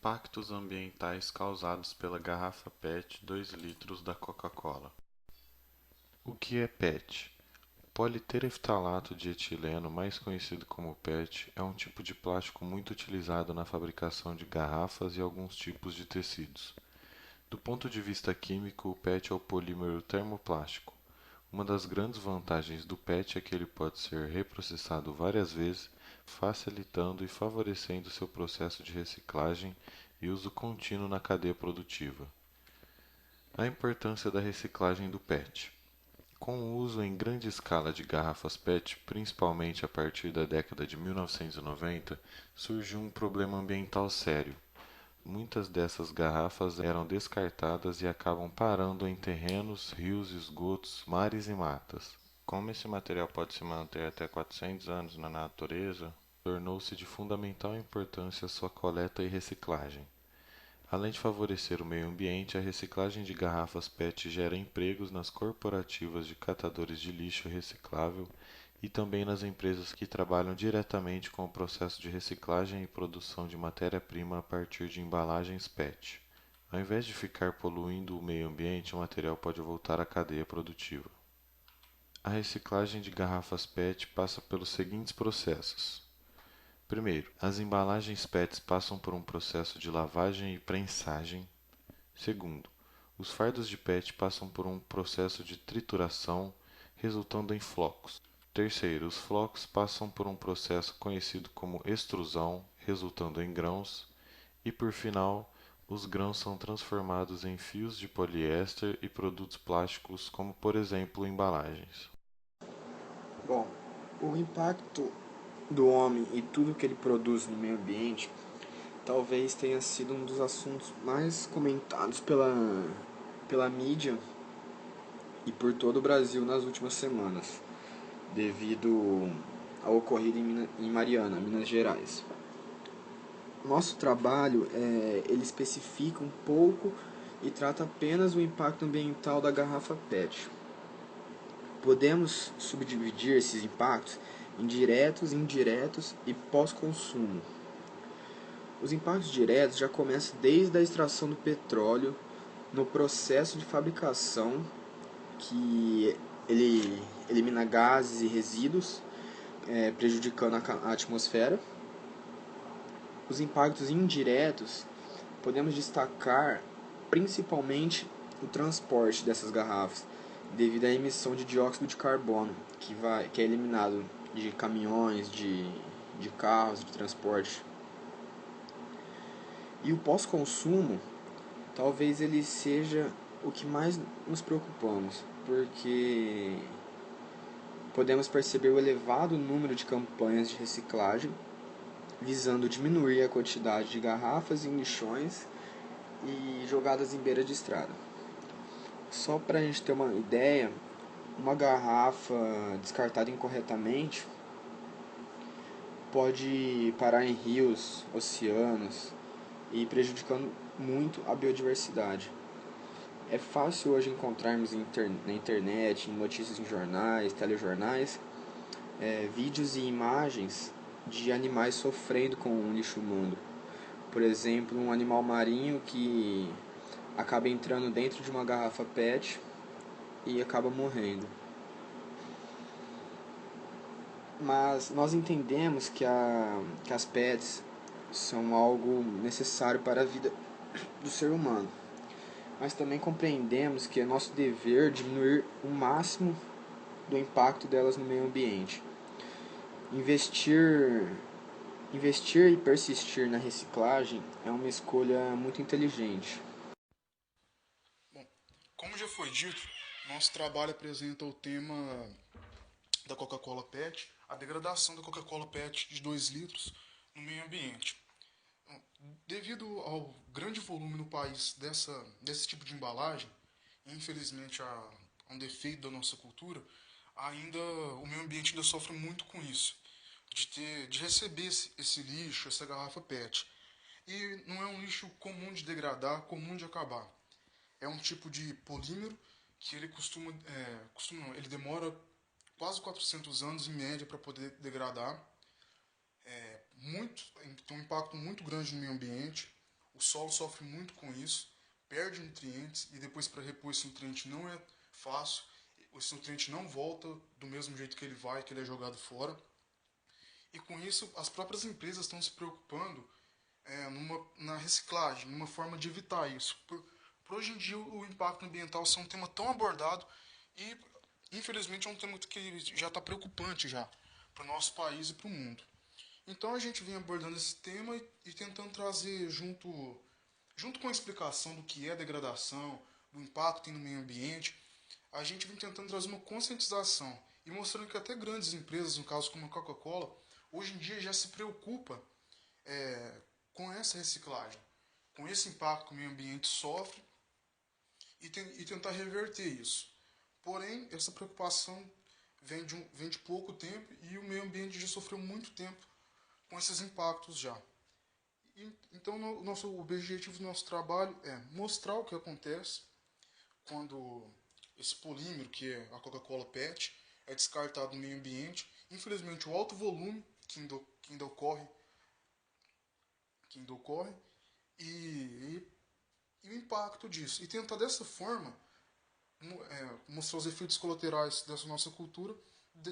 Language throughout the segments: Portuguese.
Impactos ambientais causados pela garrafa PET 2 litros da Coca-Cola. O que é PET? Politereftalato de etileno, mais conhecido como PET, é um tipo de plástico muito utilizado na fabricação de garrafas e alguns tipos de tecidos. Do ponto de vista químico, o PET é o polímero termoplástico. Uma das grandes vantagens do PET é que ele pode ser reprocessado várias vezes, facilitando e favorecendo seu processo de reciclagem e uso contínuo na cadeia produtiva. A importância da reciclagem do PET. Com o uso em grande escala de garrafas PET, principalmente a partir da década de 1990, surgiu um problema ambiental sério. Muitas dessas garrafas eram descartadas e acabam parando em terrenos, rios, esgotos, mares e matas. Como esse material pode se manter até 400 anos na natureza, tornou-se de fundamental importância sua coleta e reciclagem. Além de favorecer o meio ambiente, a reciclagem de garrafas PET gera empregos nas corporativas de catadores de lixo reciclável e também nas empresas que trabalham diretamente com o processo de reciclagem e produção de matéria-prima a partir de embalagens PET. Ao invés de ficar poluindo o meio ambiente, o material pode voltar à cadeia produtiva. A reciclagem de garrafas PET passa pelos seguintes processos. Primeiro, as embalagens PETs passam por um processo de lavagem e prensagem. Segundo, os fardos de PET passam por um processo de trituração, resultando em flocos. Terceiro, os flocos passam por um processo conhecido como extrusão, resultando em grãos. E por final, os grãos são transformados em fios de poliéster e produtos plásticos, como por exemplo embalagens. Bom, o impacto do homem e tudo que ele produz no meio ambiente talvez tenha sido um dos assuntos mais comentados pela mídia e por todo o Brasil nas últimas semanas, devido ao ocorrido em Mariana, Minas Gerais. Nosso trabalho ele especifica um pouco e trata apenas o impacto ambiental da garrafa PET. Podemos subdividir esses impactos em diretos, indiretos e pós-consumo. Os impactos diretos já começam desde a extração do petróleo, no processo de fabricação, que ele elimina gases e resíduos, prejudicando a atmosfera. Os impactos indiretos podemos destacar principalmente o transporte dessas garrafas, devido à emissão de dióxido de carbono, que é eliminado de caminhões, de carros, de transporte. E o pós-consumo, talvez ele seja o que mais nos preocupamos, porque podemos perceber o elevado número de campanhas de reciclagem, visando diminuir a quantidade de garrafas em lixões e jogadas em beira de estrada. Só para a gente ter uma ideia, uma garrafa descartada incorretamente pode parar em rios, oceanos e prejudicando muito a biodiversidade. É fácil hoje encontrarmos na internet, em notícias em jornais, telejornais, vídeos e imagens de animais sofrendo com o lixo humano. Por exemplo, um animal marinho que acaba entrando dentro de uma garrafa PET e acaba morrendo. Mas nós entendemos que as PETs são algo necessário para a vida do ser humano. Mas também compreendemos que é nosso dever diminuir o máximo do impacto delas no meio ambiente. Investir e persistir na reciclagem é uma escolha muito inteligente. Bom, como já foi dito, nosso trabalho apresenta o tema da Coca-Cola PET, a degradação da Coca-Cola PET de 2 litros no meio ambiente. Devido ao grande volume no país desse tipo de embalagem, e infelizmente a um defeito da nossa cultura, ainda o meio ambiente ainda sofre muito com isso, de receber esse lixo, essa garrafa PET. E não é um lixo comum de degradar, comum de acabar. É um tipo de polímero que ele costuma não, ele demora quase 400 anos em média para poder degradar, tem um impacto muito grande no meio ambiente. O solo sofre muito com isso, perde nutrientes e depois para repor esse nutriente não é fácil. Esse nutriente não volta do mesmo jeito que ele vai, que ele é jogado fora. E com isso, as próprias empresas estão se preocupando na reciclagem, numa forma de evitar isso. Por hoje em dia, o impacto ambiental é um tema tão abordado e, infelizmente, é um tema que já está preocupante já para o nosso país e para o mundo. Então, a gente vem abordando esse tema e tentando trazer, junto com a explicação do que é degradação, do impacto que tem no meio ambiente, a gente vem tentando trazer uma conscientização e mostrando que até grandes empresas, no caso como a Coca-Cola, hoje em dia já se preocupa com essa reciclagem, com esse impacto que o meio ambiente sofre e tentar reverter isso. Porém, essa preocupação vem de pouco tempo e o meio ambiente já sofreu muito tempo com esses impactos já. Então, o nosso objetivo do nosso trabalho é mostrar o que acontece quando esse polímero, que é a Coca-Cola PET, é descartado no meio ambiente. Infelizmente, o alto volume que ainda ocorre e o impacto disso. E tentar dessa forma mostrar os efeitos colaterais dessa nossa cultura,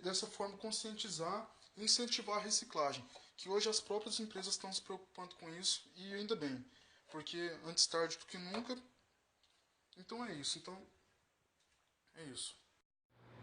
dessa forma conscientizar e incentivar a reciclagem, que hoje as próprias empresas estão se preocupando com isso, e ainda bem, porque antes tarde do que nunca. Então é isso.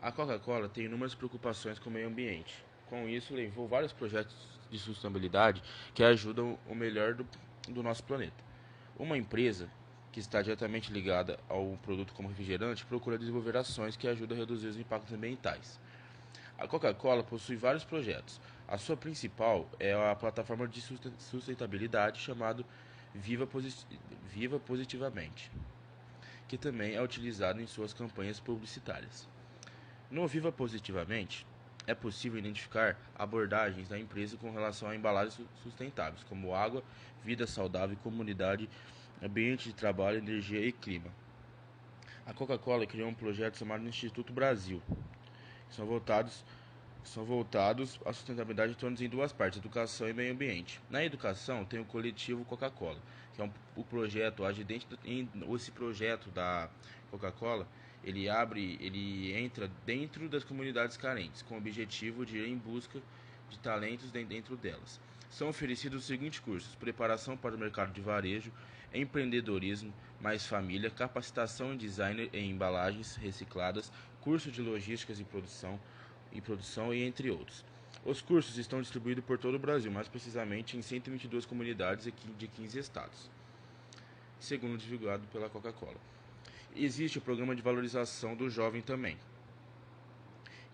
A Coca-Cola tem inúmeras preocupações com o meio ambiente. Com isso, levou vários projetos de sustentabilidade que ajudam o melhor do nosso planeta. Uma empresa que está diretamente ligada ao produto como refrigerante procura desenvolver ações que ajudam a reduzir os impactos ambientais. A Coca-Cola possui vários projetos. A sua principal é a plataforma de sustentabilidade chamada Viva Positivamente, que também é utilizado em suas campanhas publicitárias. No Viva Positivamente, é possível identificar abordagens da empresa com relação a embalagens sustentáveis, como água, vida saudável, comunidade, ambiente de trabalho, energia e clima. A Coca-Cola criou um projeto chamado Instituto Brasil, que são voltados à sustentabilidade todos em duas partes, educação e meio ambiente. Na educação, tem o coletivo Coca-Cola, que é o projeto, esse projeto da Coca-Cola, ele entra dentro das comunidades carentes, com o objetivo de ir em busca de talentos dentro delas. São oferecidos os seguintes cursos: preparação para o mercado de varejo, empreendedorismo, mais família, capacitação em design em embalagens recicladas, curso de logísticas e produção e entre outros. Os cursos estão distribuídos por todo o Brasil, mais precisamente em 122 comunidades de 15 estados, segundo divulgado pela Coca-Cola. Existe o programa de valorização do jovem também,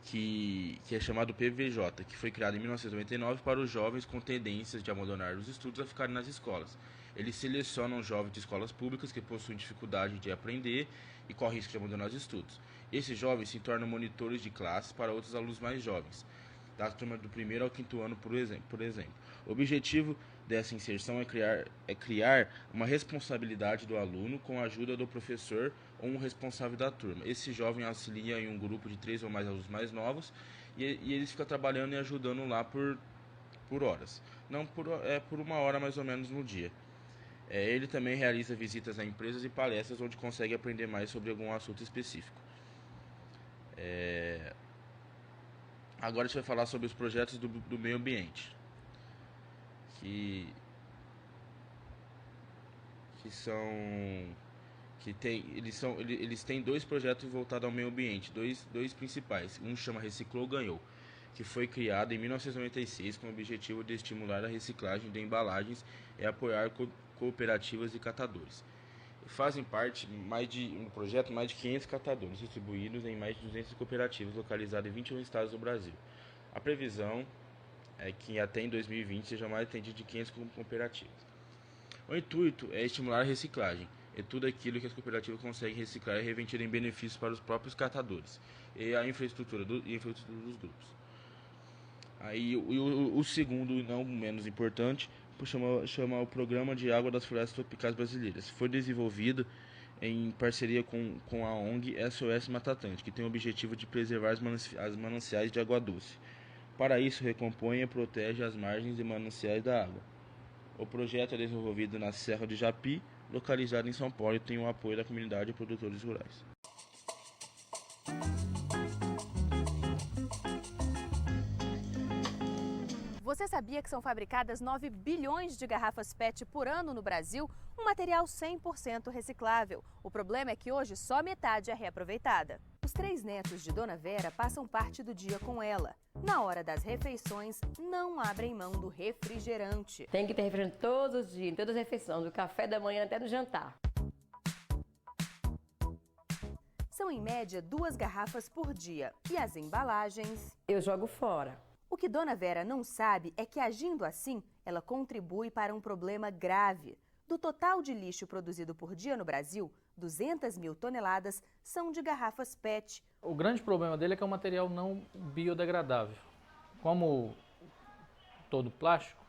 que é chamado PVJ, que foi criado em 1999 para os jovens com tendências de abandonar os estudos a ficarem nas escolas. Eles selecionam jovens de escolas públicas que possuem dificuldade de aprender e correm risco de abandonar os estudos. Esses jovens se tornam monitores de classes para outros alunos mais jovens, da turma do primeiro ao quinto ano, por exemplo. O objetivo dessa inserção é criar uma responsabilidade do aluno com a ajuda do professor ou um responsável da turma. Esse jovem auxilia em um grupo de 3 ou mais alunos mais novos e eles ficam trabalhando e ajudando lá por horas. Não por uma hora mais ou menos no dia. Ele também realiza visitas a empresas e palestras onde consegue aprender mais sobre algum assunto específico. Agora a gente vai falar sobre os projetos do meio ambiente, que eles têm dois projetos voltados ao meio ambiente, dois principais. Um chama Reciclou Ganhou, que foi criado em 1996 com o objetivo de estimular a reciclagem de embalagens e apoiar cooperativas e catadores. Fazem parte no projeto mais de 500 catadores distribuídos em mais de 200 cooperativas localizadas em 21 estados do Brasil. A previsão é que até em 2020 seja mais atendido de 500 cooperativas. O intuito é estimular a reciclagem, e tudo aquilo que as cooperativas conseguem reciclar e revertir em benefícios para os próprios catadores e a infraestrutura dos grupos. Aí o segundo, e não menos importante, chama o Programa de Água das Florestas Tropicais Brasileiras. Foi desenvolvido em parceria com a ONG SOS Mata Atlântica, que tem o objetivo de preservar as mananciais de água doce. Para isso, recompõe e protege as margens e mananciais da água. O projeto é desenvolvido na Serra de Japi, localizado em São Paulo, e tem o apoio da comunidade de produtores rurais. Você sabia que são fabricadas 9 bilhões de garrafas PET por ano no Brasil? Um material 100% reciclável. O problema é que hoje só metade é reaproveitada. Os 3 netos de Dona Vera passam parte do dia com ela. Na hora das refeições, não abrem mão do refrigerante. Tem que ter refrigerante todos os dias, em todas as refeições, do café da manhã até no jantar. São em média 2 garrafas por dia. E as embalagens? Eu jogo fora. O que Dona Vera não sabe é que, agindo assim, ela contribui para um problema grave. Do total de lixo produzido por dia no Brasil, 200 mil toneladas são de garrafas PET. O grande problema dele é que é um material não biodegradável. Como todo plástico,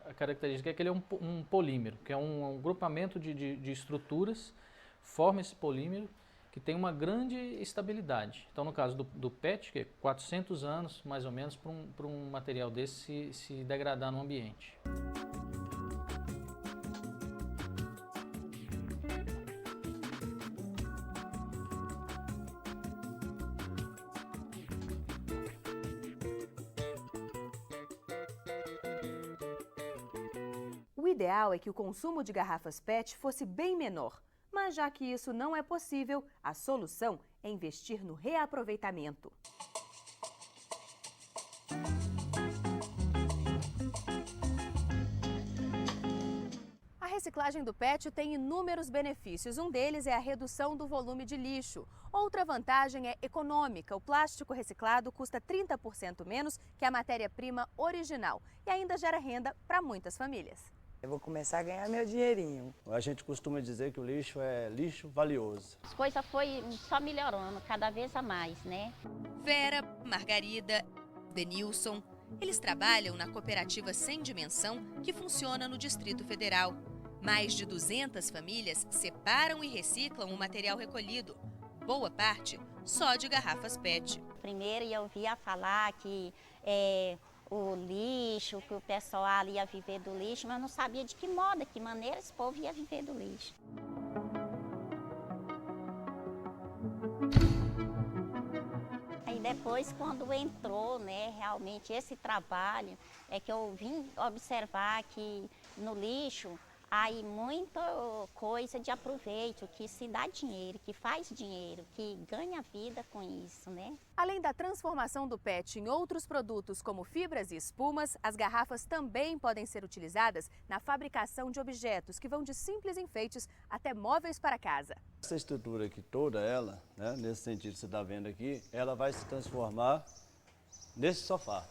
a característica é que ele é um polímero, que é um agrupamento de estruturas, forma esse polímero, que tem uma grande estabilidade. Então, no caso do PET, que é 400 anos, mais ou menos, para um material desse se degradar no ambiente. O ideal é que o consumo de garrafas PET fosse bem menor. Mas já que isso não é possível, a solução é investir no reaproveitamento. A reciclagem do PET tem inúmeros benefícios. Um deles é a redução do volume de lixo. Outra vantagem é econômica. O plástico reciclado custa 30% menos que a matéria-prima original e ainda gera renda para muitas famílias. Eu vou começar a ganhar meu dinheirinho. A gente costuma dizer que o lixo é lixo valioso. As coisas foi só melhorando, cada vez a mais, né? Vera, Margarida, Denilson, eles trabalham na cooperativa Sem Dimensão, que funciona no Distrito Federal. Mais de 200 famílias separam e reciclam o material recolhido. Boa parte só de garrafas PET. Primeiro eu ouvia falar que o lixo, que o pessoal ia viver do lixo, mas eu não sabia de que modo, de que maneira esse povo ia viver do lixo. Aí depois, quando entrou, né, realmente esse trabalho, é que eu vim observar que no lixo há muita coisa de aproveito, que se dá dinheiro, que faz dinheiro, que ganha vida com isso, né? Além da transformação do PET em outros produtos como fibras e espumas, as garrafas também podem ser utilizadas na fabricação de objetos que vão de simples enfeites até móveis para casa. Essa estrutura aqui toda, ela, né, nesse sentido que você está vendo aqui, ela vai se transformar nesse sofá.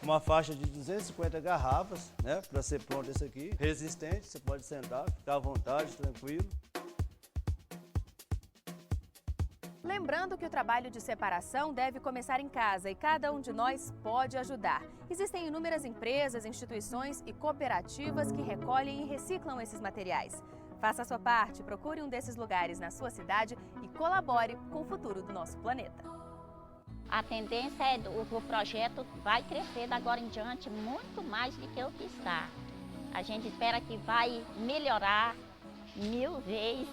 Uma faixa de 250 garrafas, né, para ser pronto esse aqui. Resistente, você pode sentar, ficar à vontade, tranquilo. Lembrando que o trabalho de separação deve começar em casa e cada um de nós pode ajudar. Existem inúmeras empresas, instituições e cooperativas que recolhem e reciclam esses materiais. Faça a sua parte, procure um desses lugares na sua cidade e colabore com o futuro do nosso planeta. A tendência é que o projeto vai crescer de agora em diante muito mais do que o que está. A gente espera que vai melhorar 1000 vezes.